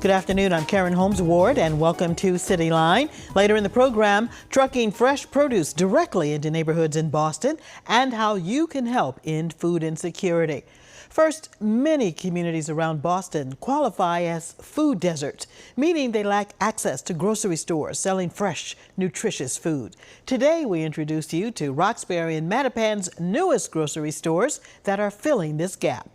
Good afternoon, I'm Karen Holmes Ward and welcome to City Line. Later in the program, trucking fresh produce directly into neighborhoods in Boston and how you can help end food insecurity. First, many communities around Boston qualify as food deserts, meaning they lack access to grocery stores selling fresh, nutritious food. Today, we introduce you to Roxbury and Mattapan's newest grocery stores that are filling this gap.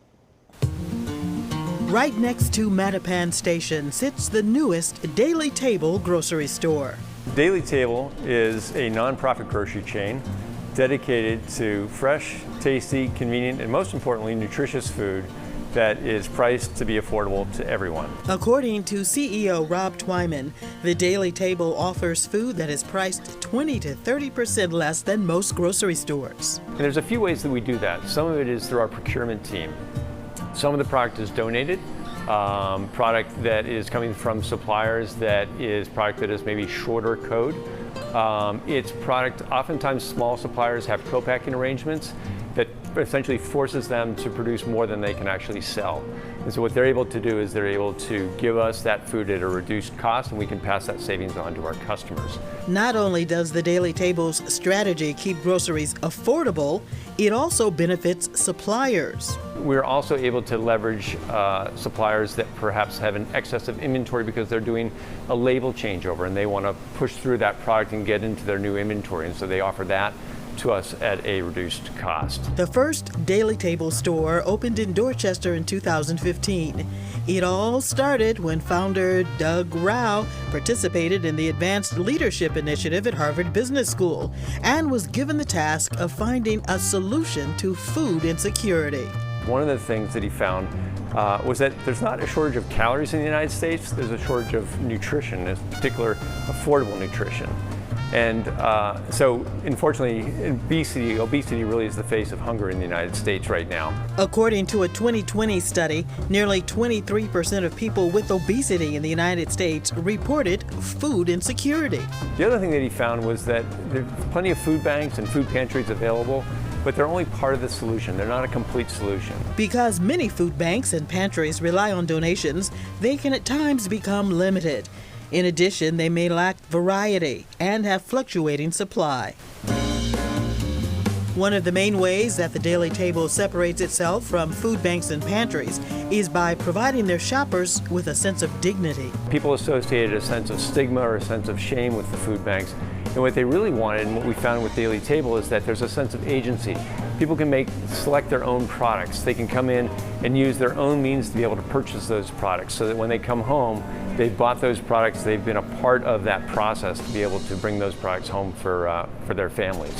Right next to Mattapan Station sits the newest Daily Table grocery store. Daily Table is a nonprofit grocery chain dedicated to fresh, tasty, convenient, and most importantly, nutritious food that is priced to be affordable to everyone. According to CEO Rob Twyman, the Daily Table offers food that is priced 20 to 30% less than most grocery stores. And there's a few ways that we do that. Some of it is through our procurement team. Some of the product is donated, product that is coming from suppliers that is product that is maybe shorter code. It's product, oftentimes small suppliers have co-packing arrangements that essentially forces them to produce more than they can actually sell. And so what they're able to do is they're able to give us that food at a reduced cost, and we can pass that savings on to our customers. Not only does the Daily Table's strategy keep groceries affordable, it also benefits suppliers. We're also able to leverage suppliers that perhaps have an excess of inventory because they're doing a label changeover and they want to push through that product and get into their new inventory, and so they offer that to us at a reduced cost. The first Daily Table store opened in Dorchester in 2015. It all started when founder Doug Rao participated in the Advanced Leadership Initiative at Harvard Business School and was given the task of finding a solution to food insecurity. One of the things that he found was that there's not a shortage of calories in the United States, there's a shortage of nutrition, in particular affordable nutrition. And so, unfortunately, obesity really is the face of hunger in the United States right now. According to a 2020 study, nearly 23% of people with obesity in the United States reported food insecurity. The other thing that he found was that there's plenty of food banks and food pantries available, but they're only part of the solution. They're not a complete solution. Because many food banks and pantries rely on donations, they can at times become limited. In addition, they may lack variety and have fluctuating supply. One of the main ways that the Daily Table separates itself from food banks and pantries is by providing their shoppers with a sense of dignity. People associated a sense of stigma or a sense of shame with the food banks. And what they really wanted, and what we found with Daily Table, is that there's a sense of agency. People can select their own products. They can come in and use their own means to be able to purchase those products so that when they come home, they've bought those products, they've been a part of that process to be able to bring those products home for their families.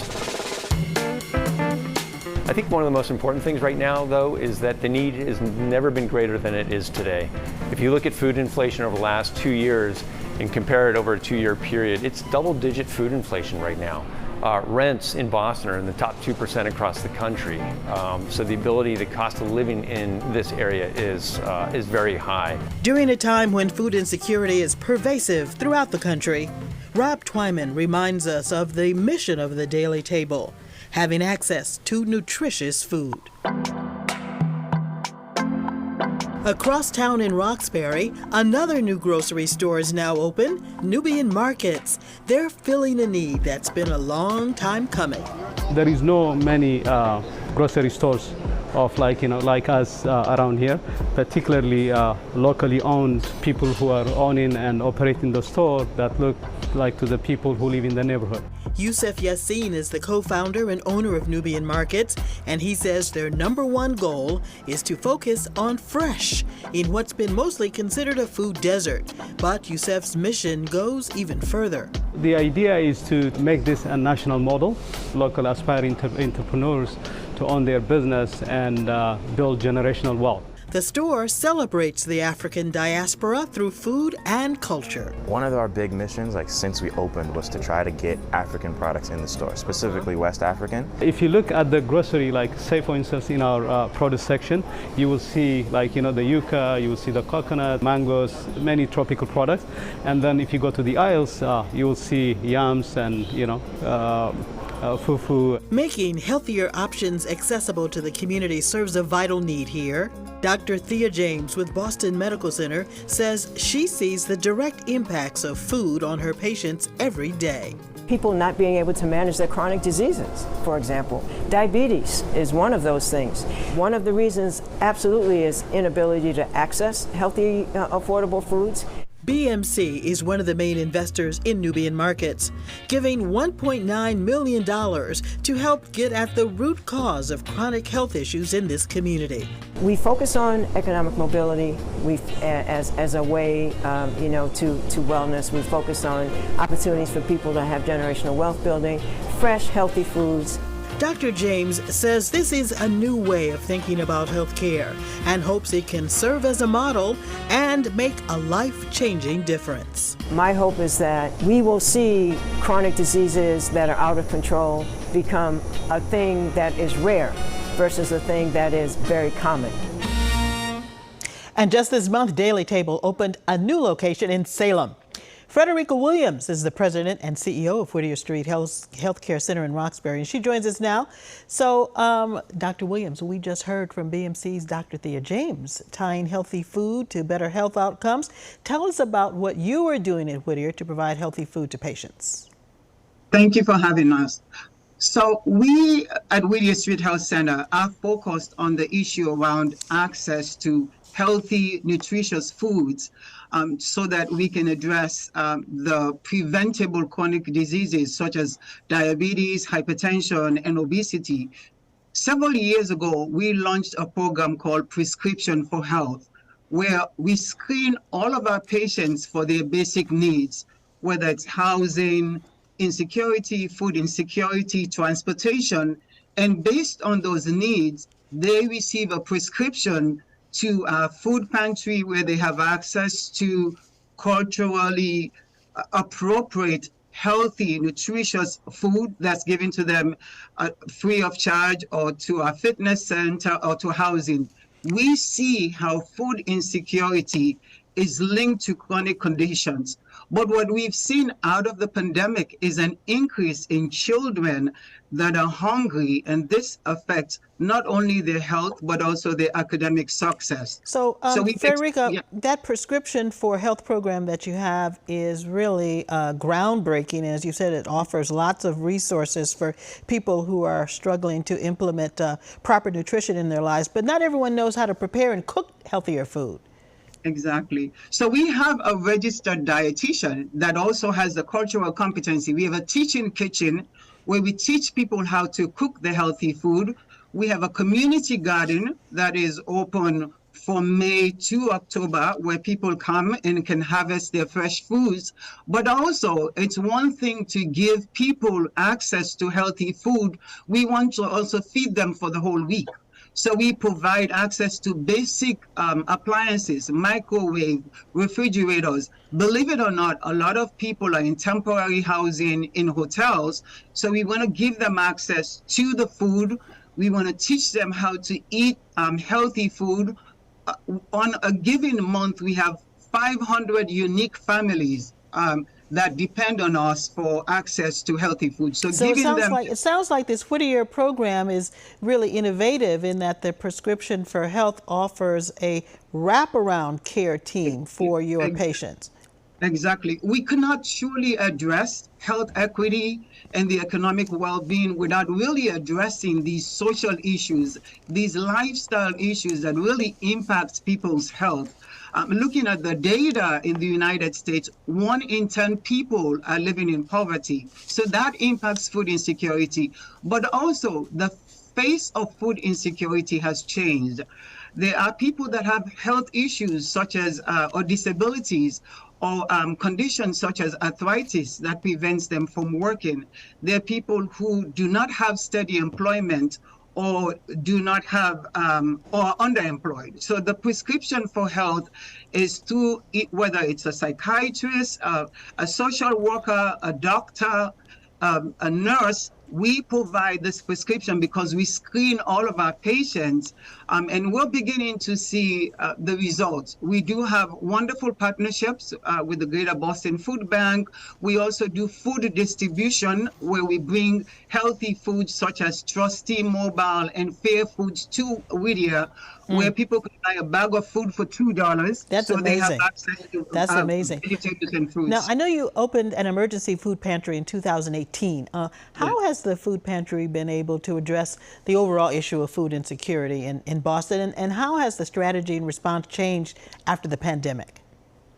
I think one of the most important things right now, though, is that the need has never been greater than it is today. If you look at food inflation over the last 2 years and compare it over a 2-year period, it's double-digit food inflation right now. Rents in Boston are in the top 2% across the country. So the cost of living in this area is very high. During a time when food insecurity is pervasive throughout the country, Rob Twyman reminds us of the mission of the Daily Table, having access to nutritious food. Across town in Roxbury, another new grocery store is now open, Nubian Markets. They're filling a need that's been a long time coming. There is no many grocery stores of like us around here, particularly locally owned people who are owning and operating the store that look like to the people who live in the neighborhood. Yusuf Yassin is the co-founder and owner of Nubian Markets, and he says their #1 goal is to focus on fresh in what's been mostly considered a food desert. But Yusuf's mission goes even further. The idea is to make this a national model, local aspiring entrepreneurs to own their business and build generational wealth. The store celebrates the African diaspora through food and culture. One of our big missions, since we opened, was to try to get African products in the store, specifically West African. If you look at the grocery, say for instance in our produce section, you will see the yucca, you will see the coconut, mangoes, many tropical products. And then if you go to the aisles, you will see yams and fufu. Making healthier options accessible to the community serves a vital need here. Dr. Thea James with Boston Medical Center says she sees the direct impacts of food on her patients every day. People not being able to manage their chronic diseases, for example. Diabetes is one of those things. One of the reasons absolutely is inability to access healthy, affordable foods. BMC is one of the main investors in Nubian Markets, giving $1.9 million to help get at the root cause of chronic health issues in this community. We focus on economic mobility as a way, to wellness. We focus on opportunities for people to have generational wealth building, fresh, healthy foods. Dr. James says this is a new way of thinking about health care and hopes it can serve as a model and make a life-changing difference. My hope is that we will see chronic diseases that are out of control become a thing that is rare versus a thing that is very common. And just this month, Daily Table opened a new location in Salem. Frederica Williams is the president and CEO of Whittier Street Healthcare Center in Roxbury, and she joins us now. So, Dr. Williams, we just heard from BMC's Dr. Thea James, tying healthy food to better health outcomes. Tell us about what you are doing at Whittier to provide healthy food to patients. Thank you for having us. So we at Whittier Street Health Center are focused on the issue around access to healthy, nutritious foods so that we can address the preventable chronic diseases such as diabetes, hypertension, and obesity. Several years ago, we launched a program called Prescription for Health, where we screen all of our patients for their basic needs, whether it's housing, insecurity, food insecurity, transportation, and based on those needs, they receive a prescription to a food pantry where they have access to culturally appropriate, healthy, nutritious food that's given to them free of charge, or to a fitness center or to housing. We see how food insecurity is linked to chronic conditions. But what we've seen out of the pandemic is an increase in children that are hungry, and this affects not only their health, but also their academic success. So Frederica, that prescription for health program that you have is really groundbreaking. As you said, it offers lots of resources for people who are struggling to implement proper nutrition in their lives, but not everyone knows how to prepare and cook healthier food. Exactly. So we have a registered dietitian that also has the cultural competency. We have a teaching kitchen where we teach people how to cook the healthy food. We have a community garden that is open from May to October, where people come and can harvest their fresh foods. But also, it's one thing to give people access to healthy food. We want to also feed them for the whole week. So we provide access to basic appliances, microwave, refrigerators. Believe it or not, a lot of people are in temporary housing in hotels. So we want to give them access to the food. We want to teach them how to eat healthy food. On a given month, we have 500 unique families that depend on us for access to healthy food. So giving them... it sounds like this Whittier program is really innovative in that the Prescription for Health offers a wraparound care team for your patients. Exactly. We cannot truly address health equity and the economic well-being without really addressing these social issues, these lifestyle issues that really impact people's health. Looking at the data in the United States, 1 in 10 people are living in poverty. So that impacts food insecurity. But also, the face of food insecurity has changed. There are people that have health issues such as or disabilities, or conditions such as arthritis that prevents them from working. There are people who do not have steady employment, or do not have, or underemployed. So the Prescription for Health is to, whether it's a psychiatrist, a social worker, a doctor, a nurse, we provide this prescription because we screen all of our patients, and we're beginning to see the results. We do have wonderful partnerships with the Greater Boston Food Bank. We also do food distribution, where we bring healthy foods such as Trustee Mobile and Fair Foods to Whittier. where people can buy a bag of food for $2. That's so they have amazing. access to That's amazing. vegetables and fruits. Now, I know you opened an emergency food pantry in 2018. How has the food pantry been able to address the overall issue of food insecurity in Boston, and how has the strategy and response changed after the pandemic?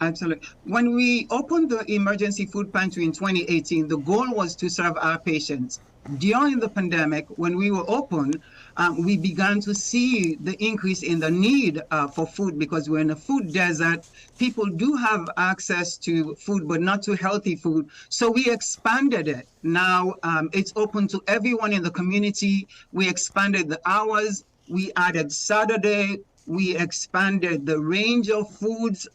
Absolutely. When we opened the emergency food pantry in 2018, the goal was to serve our patients. During the pandemic, when we were open, we began to see the increase in the need for food because we're in a food desert. People do have access to food, but not to healthy food. So we expanded it. Now it's open to everyone in the community. We expanded the hours. We added Saturday. We expanded the range of foods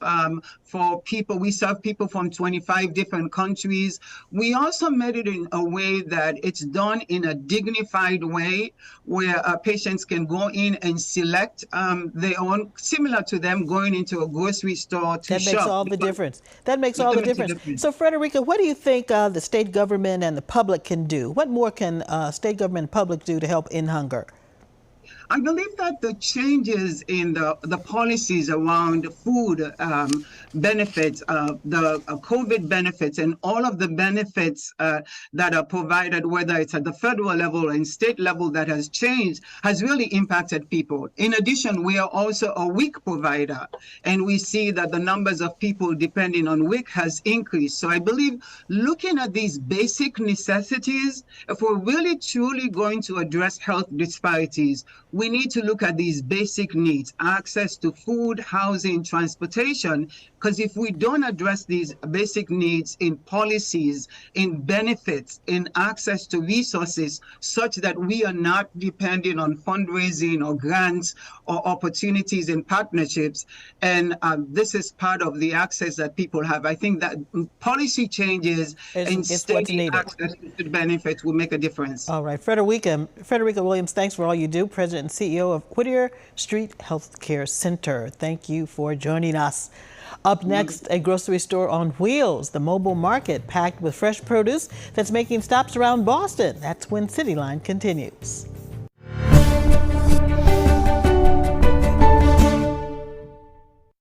for people. We serve people from 25 different countries. We also made it in a way that it's done in a dignified way where patients can go in and select their own, similar to them going into a grocery store to shop. That makes all the difference. That makes all the difference. So, Frederica, what do you think the state government and the public can do? What more can state government and public do to help end hunger? I believe that the changes in the policies around food benefits, the COVID benefits, and all of the benefits that are provided, whether it's at the federal level and state level, that has changed, has really impacted people. In addition, we are also a WIC provider, and we see that the numbers of people depending on WIC has increased. So I believe looking at these basic necessities, if we're really truly going to address health disparities, we need to look at these basic needs, access to food, housing, transportation, because if we don't address these basic needs in policies, in benefits, in access to resources, such that we are not dependent on fundraising or grants or opportunities and partnerships, and this is part of the access that people have. I think that policy changes and steady access to benefits will make a difference. All right, Frederica Williams, thanks for all you do, President and CEO of Whittier Street Healthcare Center. Thank you for joining us. Up next, a grocery store on wheels, the mobile market packed with fresh produce that's making stops around Boston. That's when Cityline continues.